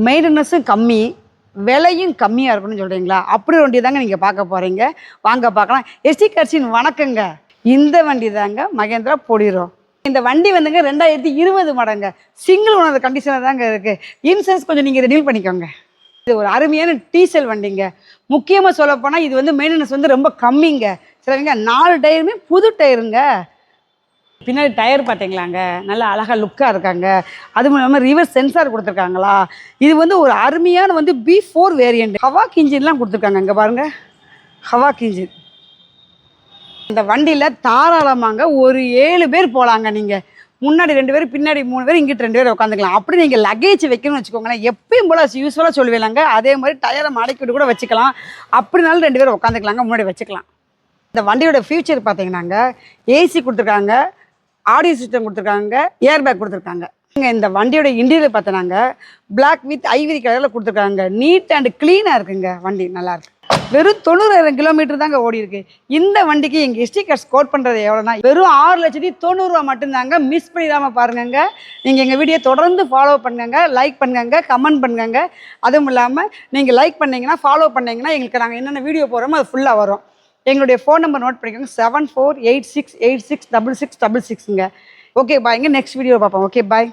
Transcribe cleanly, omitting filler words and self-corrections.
மெயின்டெனன்ஸும் கம்மி, விலையும் கம்மியாக இருக்கணும்னு சொல்கிறீங்களா? அப்படி வண்டி தாங்க நீங்கள் பார்க்க போகிறீங்க. வாங்க பார்க்கலாம். எஸ்டி கார்ஸின் வணக்கங்க. இந்த வண்டி தாங்க மகேந்திரா பொலிரோ. இந்த வண்டி வந்துங்க 2020 மாடங்க. சிங்கிள் ஓனர் கண்டிஷனில் தாங்க இருக்குது. இன்சூரன்ஸ் கொஞ்சம் நீங்கள் ரெனியூல் பண்ணிக்கோங்க. இது ஒரு அருமையான டீசல் வண்டிங்க. முக்கியமாக சொல்லப்போனால் இது வந்து மெயின்டெனன்ஸ் வந்து ரொம்ப கம்மிங்க. சரிங்க, 4 டயருமே புது டயருங்க. பின்னாடி டயர் பார்த்தீங்களாங்க, நல்லா அழகாக லுக்காக இருக்காங்க. அதுவும் இல்லாமல் ரிவர்ஸ் சென்சார் கொடுத்துருக்காங்களா. இது வந்து ஒரு அருமையான வந்து B4 வேரியண்ட். ஹவாக் இன்ஜின்லாம் கொடுத்துருக்காங்க. இங்கே பாருங்கள், ஹவாக் இன்ஜின். இந்த வண்டியில் தாராளமாங்க ஒரு 7 பேர் போகலாங்க. நீங்கள் முன்னாடி 2 பேர், பின்னாடி 3 பேர், இங்கிட்டு 2 பேர் உட்காந்துக்கலாம். அப்படி நீங்கள் லக்கேஜ் வைக்கணும்னு வச்சுக்கோங்களேன். எப்பயும் போல் யூஸ்வலாக சொல்லுவேலாங்க. அதே மாதிரி டயரை மடக்கிட்டு கூட வச்சுக்கலாம். அப்படினாலும் 2 பேர் உட்காந்துக்கலாங்க, முன்னாடி வச்சுக்கலாம். இந்த வண்டியோட ஃபியூச்சர் பார்த்தீங்கன்னாங்க, ஏசி கொடுத்துருக்காங்க, ஆடியோ சிஸ்டம் கொடுத்துருக்காங்க, ஏர் பேக் கொடுத்துருக்காங்க. இந்த வண்டியோட இன்டீரியர் பார்த்தோன்னாங்க பிளாக் வித் ஐவரி கலரில் கொடுத்துருக்காங்க. நீட் அண்ட் க்ளீனாக இருக்குங்க. வண்டி நல்லாயிருக்கு. வெறும் 90,000 கிலோமீட்டர் தாங்க ஓடி இருக்கு. இந்த வண்டிக்கு எங்கள் எஸ்டி கார்ஸ் கோட் பண்ணுறது எவ்வளோனா வெறும் 6,90,000 மட்டும்தாங்க. மிஸ் பண்ணிடாமல் பாருங்க. நீங்கள் எங்கள் வீடியோ தொடர்ந்து ஃபாலோ பண்ணுங்க, லைக் பண்ணுங்க, கமெண்ட் பண்ணுங்க. அதுவும் இல்லாமல் நீங்கள் லைக் பண்ணிங்கன்னா, ஃபாலோ பண்ணிங்கன்னா எங்களுக்கு நாங்கள் என்னென்ன வீடியோ போகிறோமோ அது ஃபுல்லாக வரும். எங்களுடைய ஃபோன் நம்பர் நோட் பண்ணிக்கோங்க, 7486866666ங்க. ஓகே பாய்ங்க. நெக்ஸ்ட் வீடியோ பார்ப்போம். Okay bye.